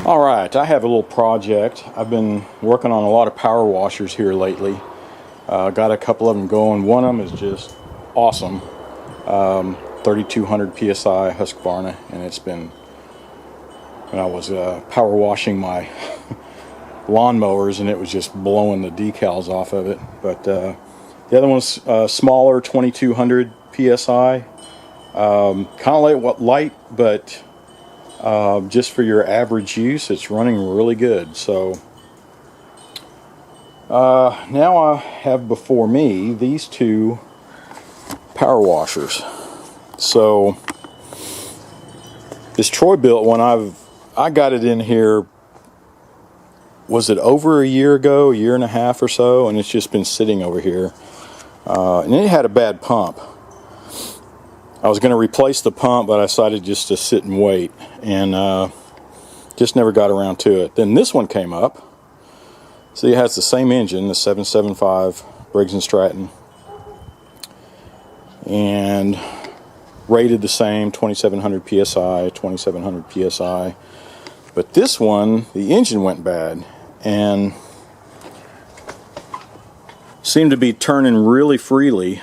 Alright, I have a little project. I've been working on a lot of power washers here lately. Got a couple of them going. One of them is just awesome. 3200 PSI Husqvarna, and it's been, when I was power washing my lawnmowers, and it was just blowing the decals off of it. But the other one's smaller, 2200 PSI. Kind of light, but just for your average use, it's running really good. So now I have before me these two power washers. So this Troy-Bilt one, I got it in here, was it over a year ago, a year and a half or so, and it's just been sitting over here. And it had a bad pump. I was going to replace the pump, but I decided just to sit and wait, and just never got around to it. Then this one came up. See, it has the same engine, the 775 Briggs & Stratton, and rated the same, 2700 PSI, 2700 PSI. But this one, the engine went bad, and seemed to be turning really freely.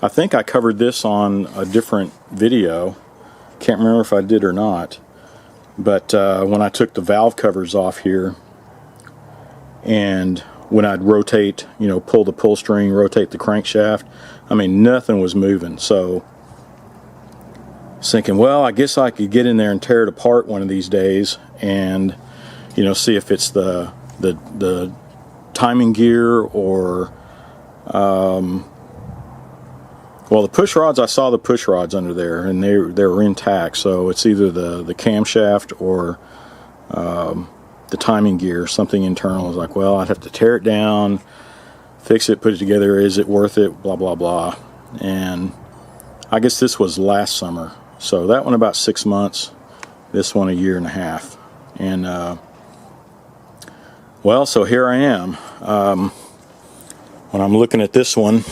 I think I covered this on a different video. Can't remember if I did or not. But when I took the valve covers off here, and when I'd rotate, pull the pull string, rotate the crankshaft, I mean, nothing was moving. So I was thinking, well, I guess I could get in there and tear it apart one of these days, and see if it's the timing gear or well, the push rods, I saw the push rods under there, and they were intact. So it's either the camshaft or the timing gear, something internal. I was like, well, I'd have to tear it down, fix it, put it together. Is it worth it? Blah, blah, blah. And I guess this was last summer. So that one about 6 months. This one a year and a half. And, well, so here I am. When I'm looking at this one,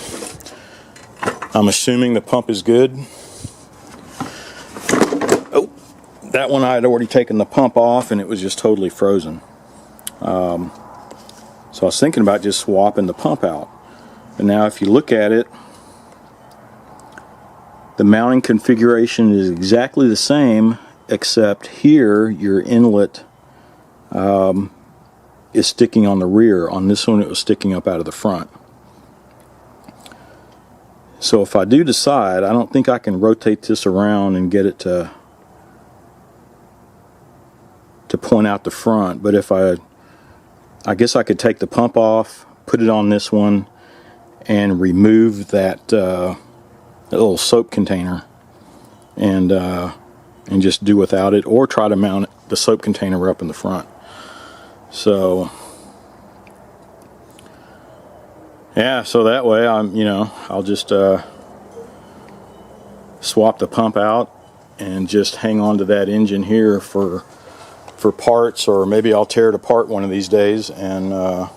I'm assuming the pump is good. Oh, that one I had already taken the pump off, and it was just totally frozen. So I was thinking about just swapping the pump out. And now if you look at it, the mounting configuration is exactly the same, except here your inlet is sticking on the rear. On this one it was sticking up out of the front. So if I do decide, I don't think I can rotate this around and get it to point out the front. But if I guess I could take the pump off, put it on this one, and remove that little soap container, and just do without it, or try to mount the soap container up in the front. So yeah, so that way I'll just swap the pump out and just hang on to that engine here for parts, or maybe I'll tear it apart one of these days and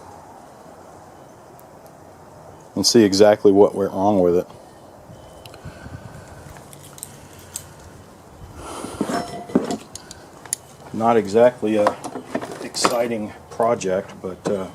see exactly what went wrong with it. Not exactly a exciting project, but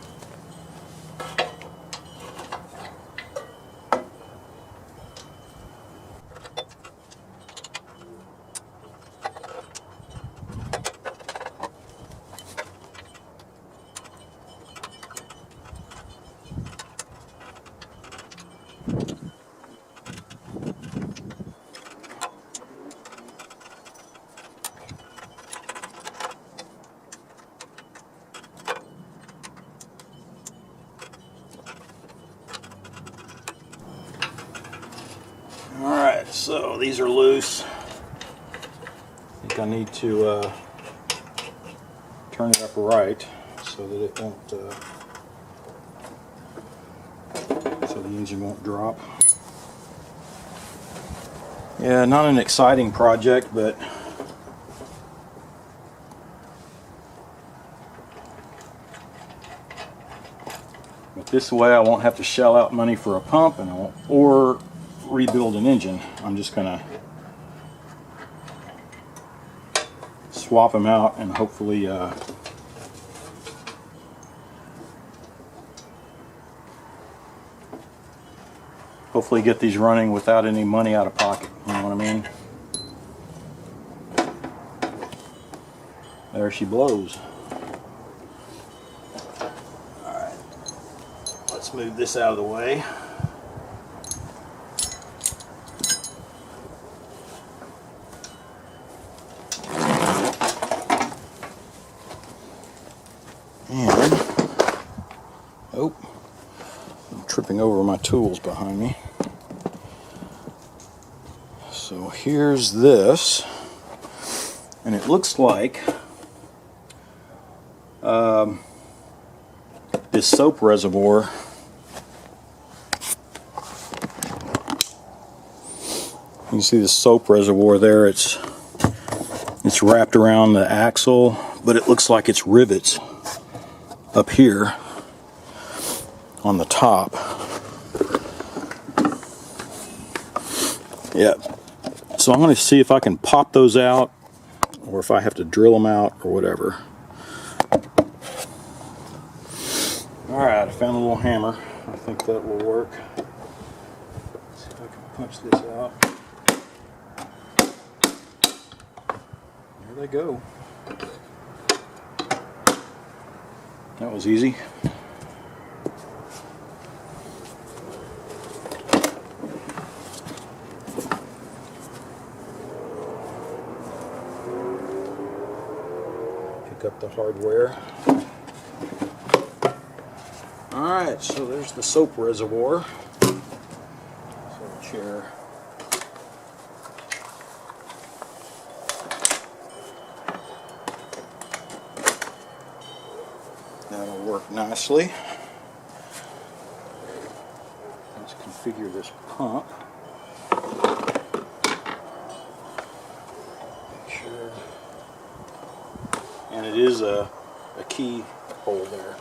alright, so these are loose. I think I need to turn it up right so that it won't, so the engine won't drop. Yeah, not an exciting project, but this way I won't have to shell out money for a pump or rebuild an engine. I'm just gonna swap them out and hopefully hopefully get these running without any money out of pocket. You know what I mean? There she blows. Alright, let's move this out of the way. And, oh, I'm tripping over my tools behind me. So here's this, and it looks like this soap reservoir you can see the soap reservoir there. It's wrapped around the axle, but it looks like it's rivets up here on the top. Yep. So I'm going to see if I can pop those out or if I have to drill them out or whatever. Alright, I found a little hammer. I think that will work. Let's see if I can punch this out. There they go. That was easy. Pick up the hardware. Alright, so there's the soap reservoir. So chair. That'll work nicely. Let's configure this pump. Make sure. And it is a key hole there.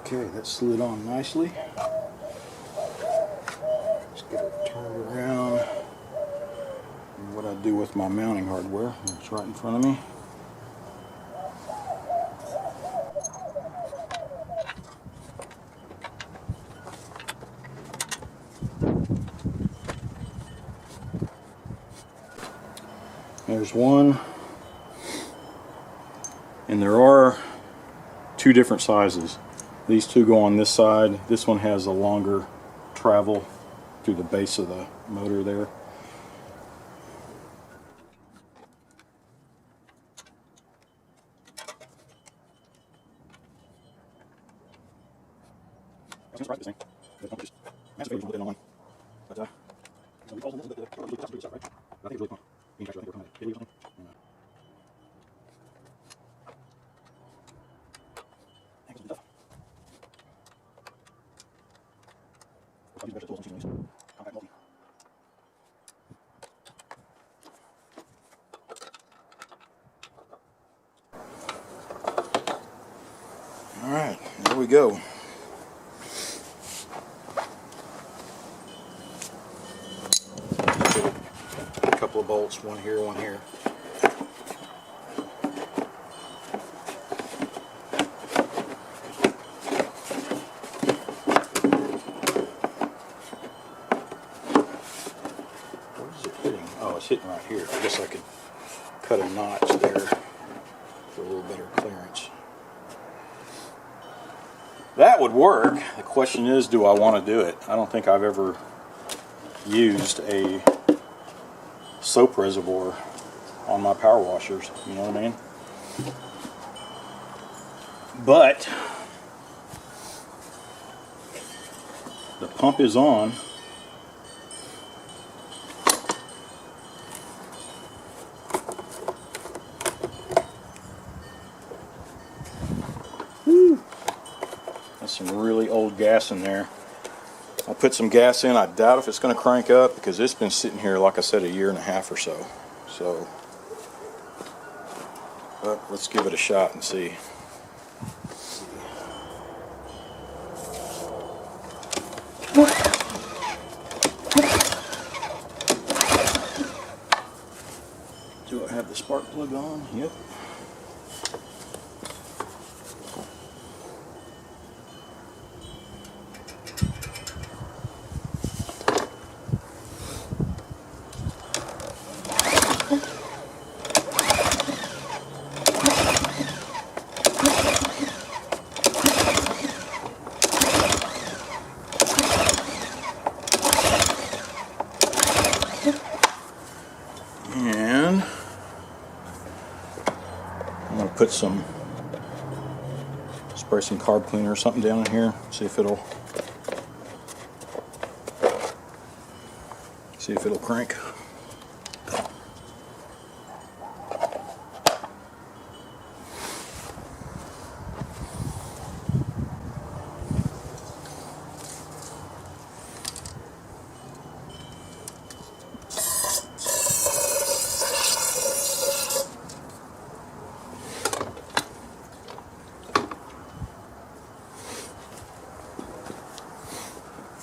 Okay, that slid on nicely. Let's get it turned around. And what I do with my mounting hardware, it's right in front of me. There's one, and there are two different sizes. These two go on this side. This one has a longer travel through the base of the motor there. Alright, there we go. A couple of bolts, one here, one here. Hitting right here. I guess I could cut a notch there for a little better clearance. That would work. The question is, do I want to do it? I don't think I've ever used a soap reservoir on my power washers, you know what I mean? But the pump is on. That's some really old gas in there. I'll put some gas in. I doubt if it's going to crank up because it's been sitting here, like I said, a year and a half or so. So But let's give it a shot and see. Do I have the spark plug on? Yep. And I'm going to put spray some carb cleaner or something down in here, see if it'll crank.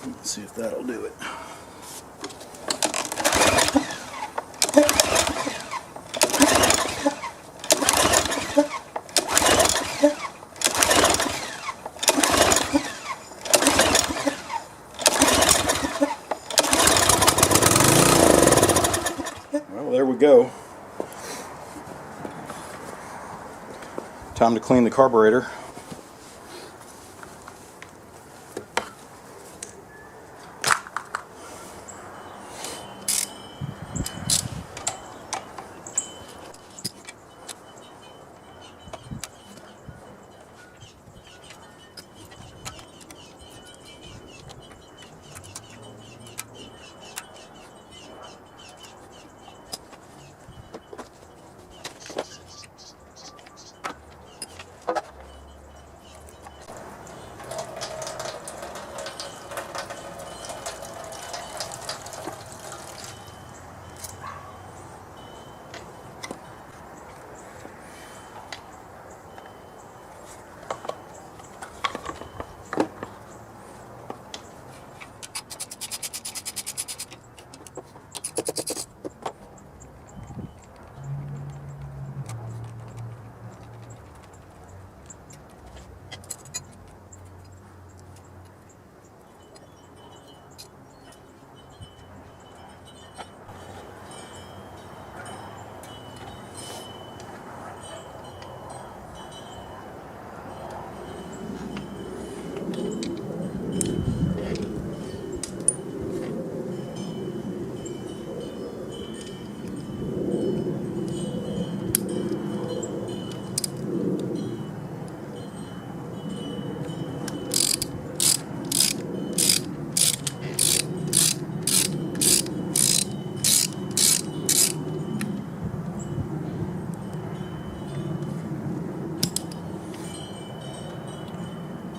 Let's see if that'll do it. Well, there we go. Time to clean the carburetor.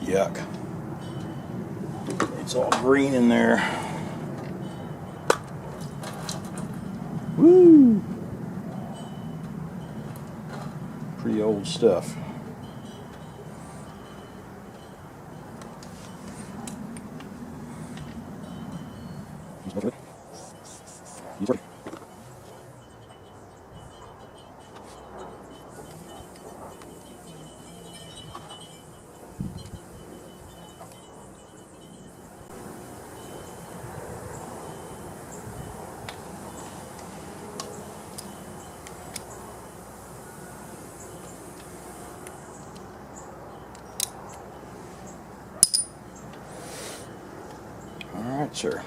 Yuck. It's all green in there. Woo! Pretty old stuff. All right, sir.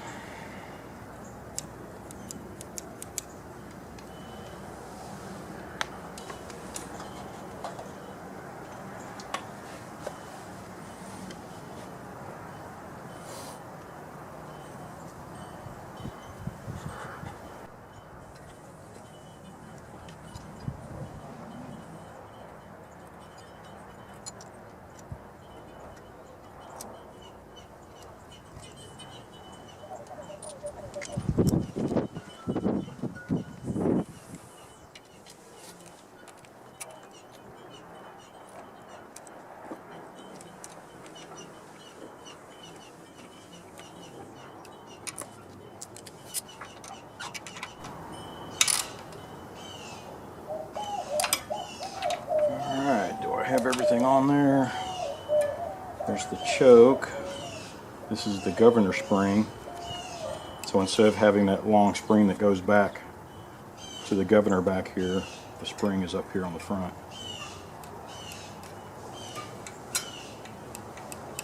have everything on there. There's the choke. This is the governor spring. So instead of having that long spring that goes back to the governor back here, the spring is up here on the front.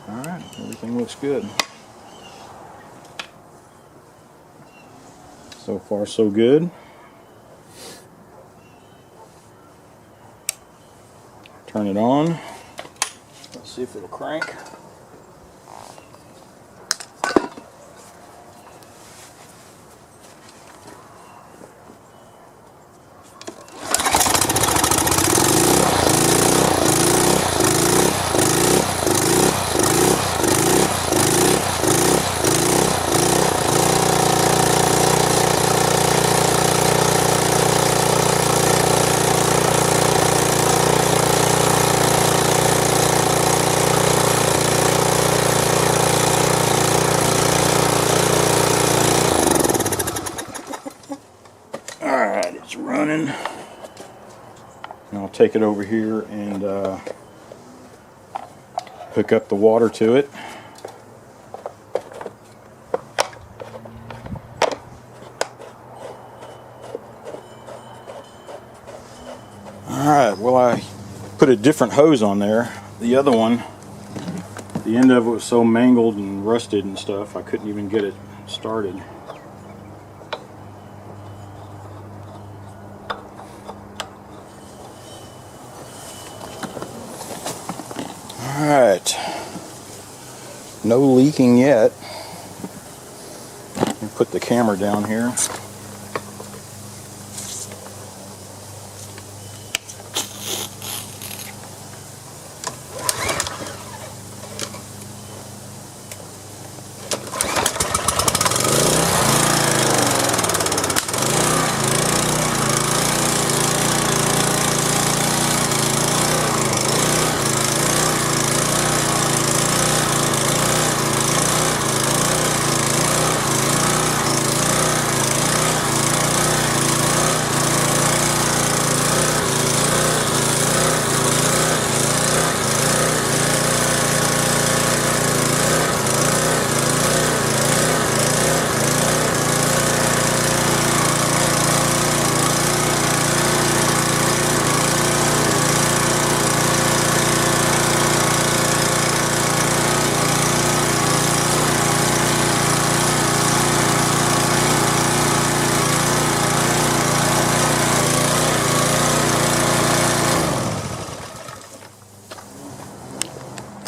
Alright, everything looks good. So far so good. Turn it on. Let's see if it'll crank. Alright, it's running. And I'll take it over here and hook up the water to it. Alright, well, I put a different hose on there. The other one, the end of it was so mangled and rusted and stuff, I couldn't even get it started. Alright, no leaking yet. Let me put the camera down here.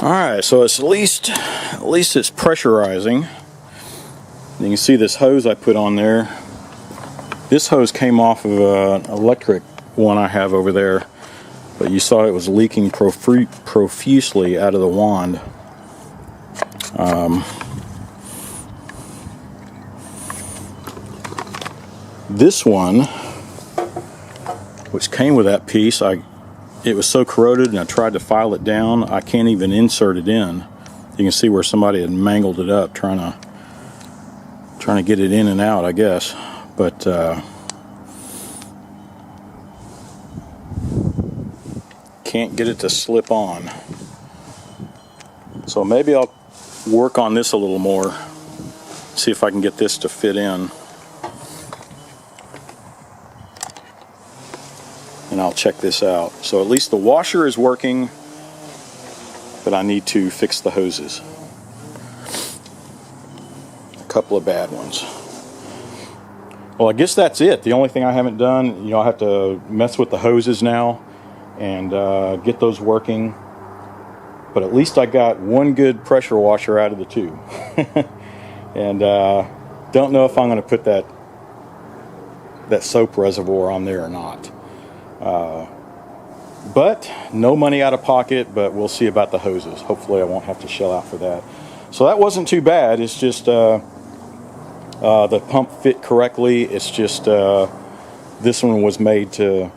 Alright, so it's at least it's pressurizing. You can see this hose I put on there. This hose came off of an electric one I have over there, but you saw it was leaking profusely out of the wand. This one, which came with that piece, it was so corroded and I tried to file it down, I can't even insert it in. You can see where somebody had mangled it up trying to get it in and out, I guess. But can't get it to slip on. So maybe I'll work on this a little more, see if I can get this to fit in. And I'll check this out. So at least the washer is working, but I need to fix the hoses. A couple of bad ones. Well, I guess that's it. The only thing I haven't done, I have to mess with the hoses now and get those working. But at least I got one good pressure washer out of the two. And don't know if I'm going to put that soap reservoir on there or not. But no money out of pocket, but we'll see about the hoses. Hopefully I won't have to shell out for that. So that wasn't too bad. It's just the pump fit correctly. It's just this one was made to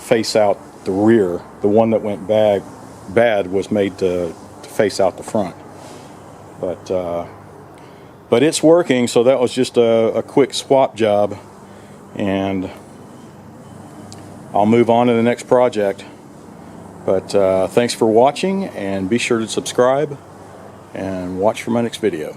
face out the rear. The one that went bad was made to face out the front. But it's working, so that was just a quick swap job, and I'll move on to the next project. But thanks for watching, and be sure to subscribe and watch for my next video.